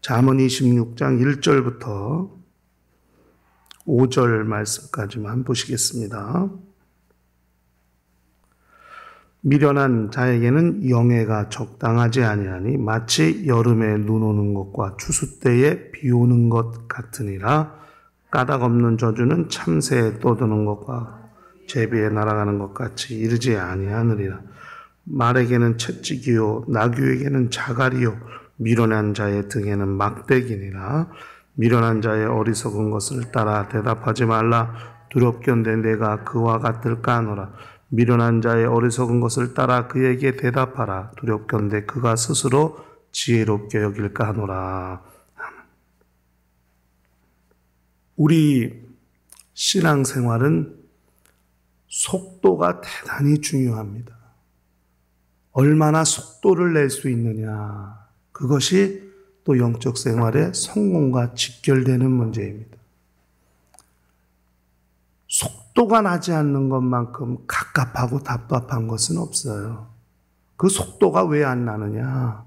잠언 26장 1절부터 5절 말씀까지만 보시겠습니다. 미련한 자에게는 영예가 적당하지 아니하니 마치 여름에 눈 오는 것과 추수 때에 비 오는 것 같으니라. 까닭 없는 저주는 참새에 떠드는 것과 제비에 날아가는 것 같이 이르지 아니하느니라. 말에게는 채찍이요 나귀에게는 자갈이요 미련한 자의 등에는 막대기니라. 미련한 자의 어리석은 것을 따라 대답하지 말라. 두렵건대 내가 그와 같을까 하노라. 미련한 자의 어리석은 것을 따라 그에게 대답하라. 두렵건대 그가 스스로 지혜롭게 여길까 하노라. 우리 신앙생활은 속도가 대단히 중요합니다. 얼마나 속도를 낼 수 있느냐, 그것이 또 영적 생활의 성공과 직결되는 문제입니다. 속도가 나지 않는 것만큼 갑갑하고 답답한 것은 없어요. 그 속도가 왜 안 나느냐?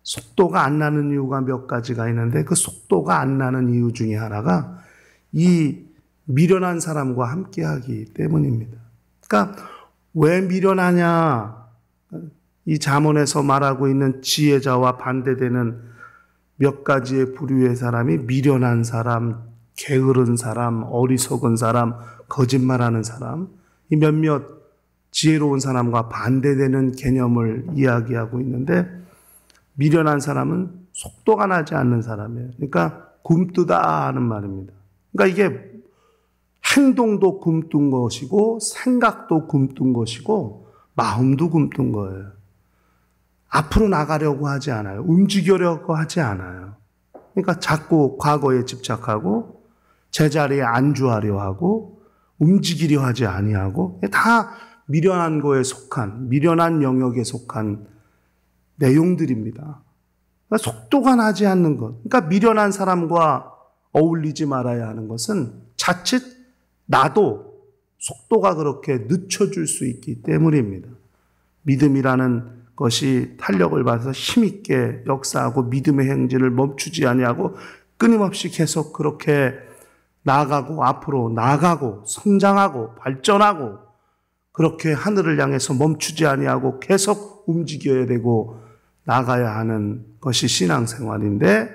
속도가 안 나는 이유가 몇 가지가 있는데 그 속도가 안 나는 이유 중에 하나가 이 미련한 사람과 함께하기 때문입니다. 그러니까 왜 미련하냐? 이 잠언에서 말하고 있는 지혜자와 반대되는 몇 가지의 부류의 사람이 미련한 사람, 게으른 사람, 어리석은 사람, 거짓말하는 사람, 이 몇몇 지혜로운 사람과 반대되는 개념을 이야기하고 있는데 미련한 사람은 속도가 나지 않는 사람이에요. 그러니까 굼뜨다 하는 말입니다. 그러니까 이게 행동도 굼뜬 것이고 생각도 굼뜬 것이고 마음도 굼뜬 거예요. 앞으로 나가려고 하지 않아요. 움직이려고 하지 않아요. 그러니까 자꾸 과거에 집착하고 제자리에 안주하려 하고 움직이려 하지 아니하고 다 미련한 거에 속한, 미련한 영역에 속한 내용들입니다. 그러니까 속도가 나지 않는 것. 그러니까 미련한 사람과 어울리지 말아야 하는 것은 자칫 나도 속도가 그렇게 늦춰질 수 있기 때문입니다. 믿음이라는 것이 탄력을 받아서 힘있게 역사하고 믿음의 행진을 멈추지 아니하고 끊임없이 계속 그렇게 나아가고 앞으로 나아가고 성장하고 발전하고 그렇게 하늘을 향해서 멈추지 아니하고 계속 움직여야 되고 나가야 하는 것이 신앙생활인데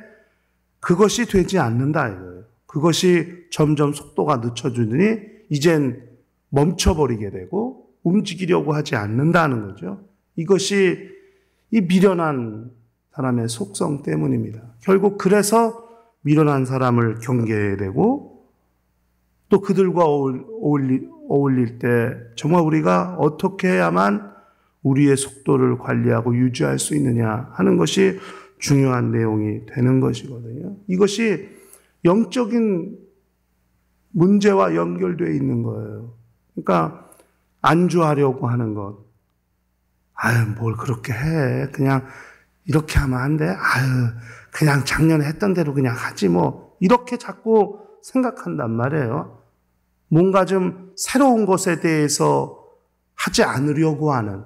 그것이 되지 않는다 이거예요. 그것이 점점 속도가 늦춰지더니 이젠 멈춰버리게 되고 움직이려고 하지 않는다는 거죠. 이것이 이 미련한 사람의 속성 때문입니다. 결국 그래서 미련한 사람을 경계해야 되고 또 그들과 어울릴 때 정말 우리가 어떻게 해야만 우리의 속도를 관리하고 유지할 수 있느냐 하는 것이 중요한 내용이 되는 것이거든요. 이것이 영적인 문제와 연결되어 있는 거예요. 그러니까 안주하려고 하는 것. 아유, 뭘 그렇게 해. 그냥 이렇게 하면 안 돼. 아유, 그냥 작년에 했던 대로 그냥 하지 뭐. 이렇게 자꾸 생각한단 말이에요. 뭔가 좀 새로운 것에 대해서 하지 않으려고 하는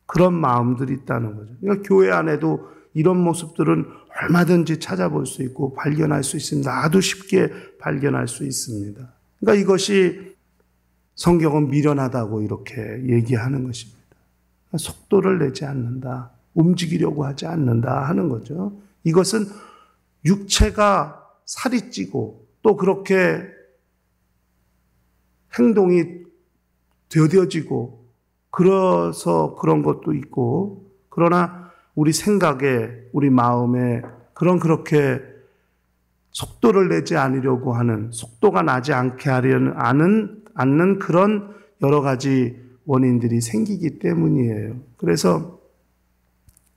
그런 마음들이 있다는 거죠. 그러니까 교회 안에도 이런 모습들은 얼마든지 찾아볼 수 있고 발견할 수 있습니다. 아주 쉽게 발견할 수 있습니다. 그러니까 이것이 성경은 미련하다고 이렇게 얘기하는 것입니다. 속도를 내지 않는다. 움직이려고 하지 않는다 하는 거죠. 이것은 육체가 살이 찌고 또 그렇게 행동이 더뎌지고 그래서 그런 것도 있고 그러나 우리 생각에 우리 마음에 그렇게 속도를 내지 않으려고 하는 속도가 나지 않게 하려는 않는 그런 여러 가지 원인들이 생기기 때문이에요. 그래서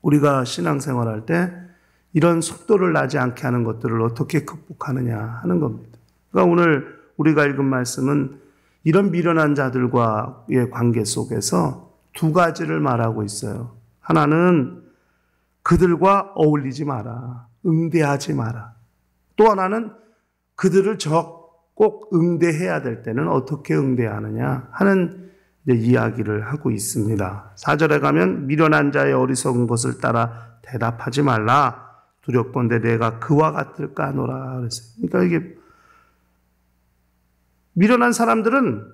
우리가 신앙생활할 때 이런 속도를 나지 않게 하는 것들을 어떻게 극복하느냐 하는 겁니다. 그러니까 오늘 우리가 읽은 말씀은 이런 미련한 자들과의 관계 속에서 두 가지를 말하고 있어요. 하나는 그들과 어울리지 마라. 응대하지 마라. 또 하나는 그들을 꼭 응대해야 될 때는 어떻게 응대하느냐 하는 이야기를 하고 있습니다. 4절에 가면 미련한 자의 어리석은 것을 따라 대답하지 말라. 두렵건대 내가 그와 같을까 하노라 그랬어요. 그러니까 이게 미련한 사람들은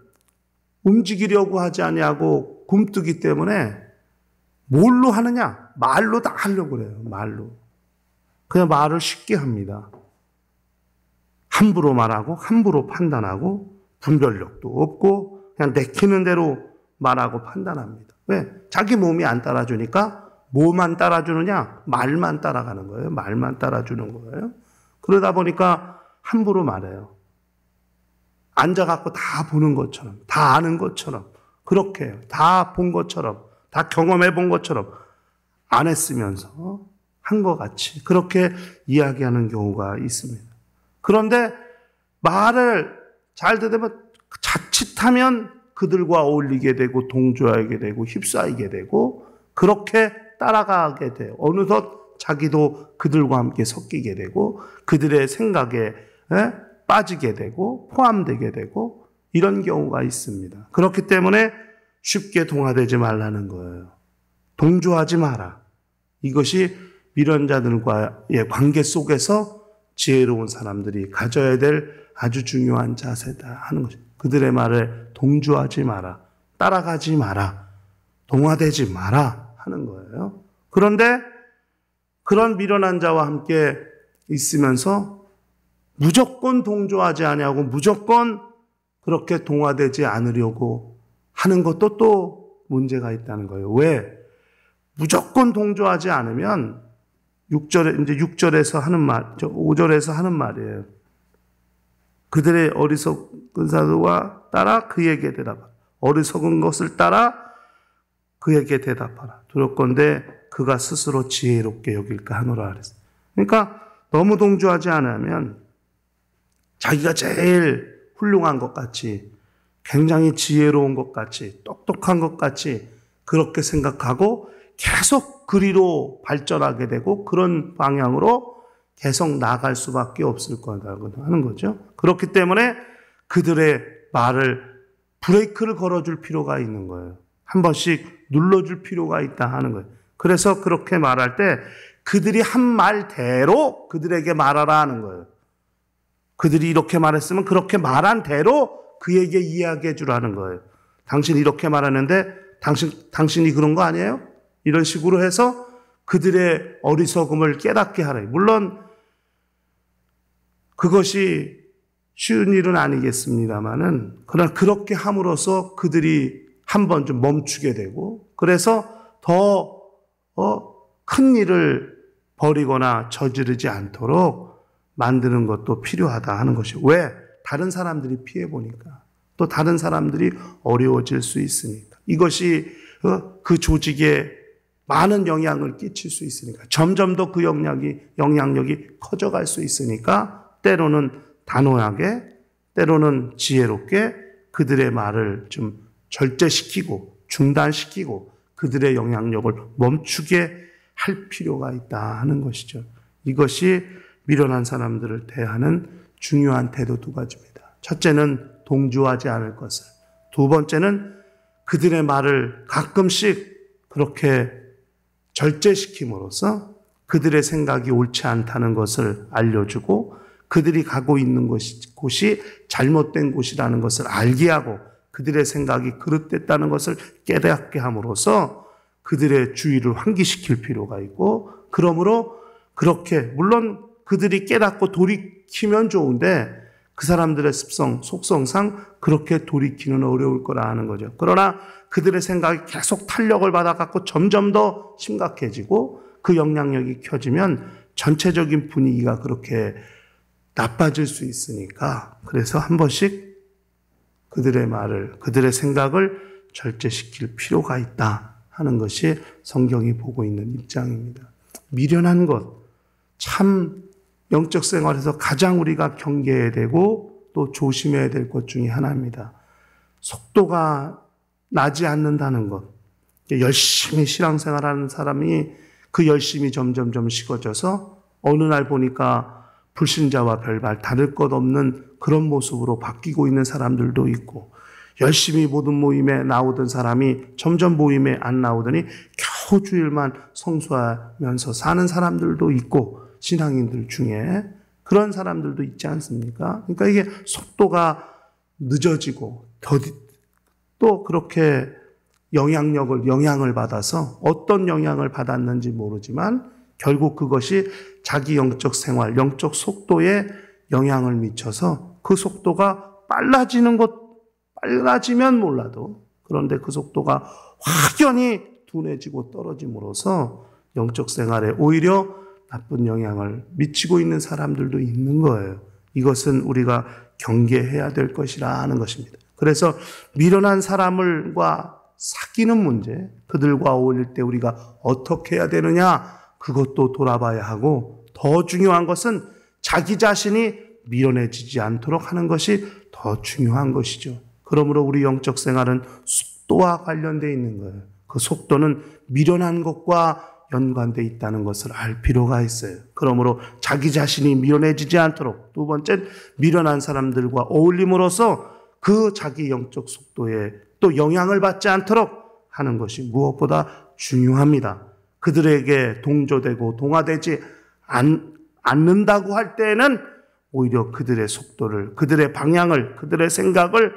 움직이려고 하지 아니하고 굼뜨기 때문에 뭘로 하느냐? 말로 다 하려고 그래요. 말로. 그냥 말을 쉽게 합니다. 함부로 말하고 함부로 판단하고 분별력도 없고 그냥 내키는 대로 말하고 판단합니다. 왜? 자기 몸이 안 따라주니까 뭐만 따라주느냐? 말만 따라가는 거예요. 말만 따라주는 거예요. 그러다 보니까 함부로 말해요. 앉아갖고 다 보는 것처럼, 다 아는 것처럼, 그렇게 해요. 다 본 것처럼, 다 경험해 본 것처럼 안 했으면서 한 것 같이 그렇게 이야기하는 경우가 있습니다. 그런데 말을 잘 들으면 자칫하면 그들과 어울리게 되고 동조하게 되고 휩싸이게 되고 그렇게 따라가게 돼요. 어느덧 자기도 그들과 함께 섞이게 되고 그들의 생각에 빠지게 되고 포함되게 되고 이런 경우가 있습니다. 그렇기 때문에 쉽게 동화되지 말라는 거예요. 동조하지 마라. 이것이 미련자들과의 관계 속에서 지혜로운 사람들이 가져야 될 아주 중요한 자세다 하는 것입니다. 그들의 말에 동조하지 마라. 따라가지 마라. 동화되지 마라 하는 거예요. 그런데 그런 미련한 자와 함께 있으면서 무조건 동조하지 아니하고 무조건 그렇게 동화되지 않으려고 하는 것도 또 문제가 있다는 거예요. 왜? 무조건 동조하지 않으면 6절에서 하는 말, 5절에서 하는 말이에요. 그들의 어리석은 사도와 따라 그에게 대답하라. 어리석은 것을 따라 그에게 대답하라. 두렵건대 그가 스스로 지혜롭게 여길까 하노라 그랬어요. 그러니까 너무 동조하지 않으면 자기가 제일 훌륭한 것 같이 굉장히 지혜로운 것 같이 똑똑한 것 같이 그렇게 생각하고 계속 그리로 발전하게 되고 그런 방향으로 계속 나아갈 수밖에 없을 거라고 하는 거죠. 그렇기 때문에 그들의 말을 브레이크를 걸어줄 필요가 있는 거예요. 한 번씩 눌러줄 필요가 있다 하는 거예요. 그래서 그렇게 말할 때 그들이 한 말대로 그들에게 말하라 하는 거예요. 그들이 이렇게 말했으면 그렇게 말한 대로 그에게 이야기해 주라는 거예요. 당신이 이렇게 말하는데 당신이 그런 거 아니에요? 이런 식으로 해서 그들의 어리석음을 깨닫게 하라. 물론 그것이 쉬운 일은 아니겠습니다만은 그러나 그렇게 함으로써 그들이 한번 좀 멈추게 되고 그래서 더 큰 일을 벌이거나 저지르지 않도록 만드는 것도 필요하다 하는 것이 왜? 다른 사람들이 피해보니까 또 다른 사람들이 어려워질 수 있으니까 이것이 그 조직에 많은 영향을 끼칠 수 있으니까 점점 더 그 영향력이 커져갈 수 있으니까 때로는 단호하게 때로는 지혜롭게 그들의 말을 좀 절제시키고 중단시키고 그들의 영향력을 멈추게 할 필요가 있다 하는 것이죠. 이것이 미련한 사람들을 대하는 중요한 태도 두 가지입니다. 첫째는 동조하지 않을 것을. 두 번째는 그들의 말을 가끔씩 그렇게 절제시킴으로써 그들의 생각이 옳지 않다는 것을 알려주고 그들이 가고 있는 곳이 잘못된 곳이라는 것을 알게 하고 그들의 생각이 그릇됐다는 것을 깨닫게 함으로써 그들의 주의를 환기시킬 필요가 있고 그러므로 그렇게 물론 그들이 깨닫고 돌이키면 좋은데 그 사람들의 습성, 속성상 그렇게 돌이키는 어려울 거라 하는 거죠. 그러나 그들의 생각이 계속 탄력을 받아갖고 점점 더 심각해지고 그 영향력이 켜지면 전체적인 분위기가 그렇게 나빠질 수 있으니까 그래서 한 번씩 그들의 말을, 그들의 생각을 절제시킬 필요가 있다 하는 것이 성경이 보고 있는 입장입니다. 미련한 것, 참 영적 생활에서 가장 우리가 경계해야 되고 또 조심해야 될 것 중에 하나입니다. 속도가 나지 않는다는 것. 열심히 신앙생활하는 사람이 그 열심이 점점점 식어져서 어느 날 보니까 불신자와 별반 다를 것 없는 그런 모습으로 바뀌고 있는 사람들도 있고 열심히 모든 모임에 나오던 사람이 점점 모임에 안 나오더니 겨우 주일만 성수하면서 사는 사람들도 있고 신앙인들 중에 그런 사람들도 있지 않습니까? 그러니까 이게 속도가 늦어지고 또 그렇게 영향을 받아서 어떤 영향을 받았는지 모르지만 결국 그것이 자기 영적 생활, 영적 속도에 영향을 미쳐서 그 속도가 빨라지면 몰라도 그런데 그 속도가 확연히 둔해지고 떨어짐으로써 영적 생활에 오히려 나쁜 영향을 미치고 있는 사람들도 있는 거예요. 이것은 우리가 경계해야 될 것이라는 것입니다. 그래서 미련한 사람과 사귀는 문제, 그들과 어울릴 때 우리가 어떻게 해야 되느냐, 그것도 돌아봐야 하고 더 중요한 것은 자기 자신이 미련해지지 않도록 하는 것이 더 중요한 것이죠. 그러므로 우리 영적 생활은 속도와 관련되어 있는 거예요. 그 속도는 미련한 것과 연관되어 있다는 것을 알 필요가 있어요. 그러므로 자기 자신이 미련해지지 않도록, 두 번째 미련한 사람들과 어울림으로써 그 자기 영적 속도에 또 영향을 받지 않도록 하는 것이 무엇보다 중요합니다. 그들에게 동조되고 동화되지 않는다고 할 때에는 오히려 그들의 속도를, 그들의 방향을, 그들의 생각을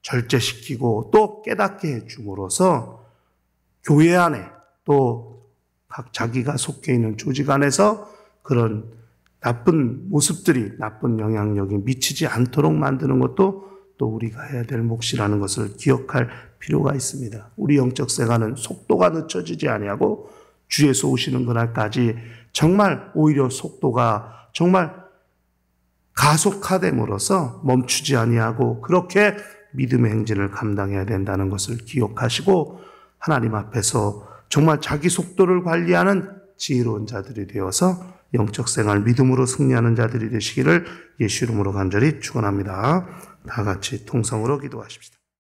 절제시키고 또 깨닫게 해줌으로써 교회 안에 또 각 자기가 속해 있는 조직 안에서 그런 나쁜 모습들이, 나쁜 영향력이 미치지 않도록 만드는 것도 또 우리가 해야 될 몫이라는 것을 기억할 필요가 있습니다. 우리 영적 생활은 속도가 늦춰지지 아니하고 주 예수 오시는 그날까지 정말 오히려 속도가 정말 가속화됨으로써 멈추지 아니하고 그렇게 믿음의 행진을 감당해야 된다는 것을 기억하시고 하나님 앞에서 정말 자기 속도를 관리하는 지혜로운 자들이 되어서 영적 생활 믿음으로 승리하는 자들이 되시기를 예수 이름으로 간절히 축원합니다. 다 같이 통성으로 기도하십시다.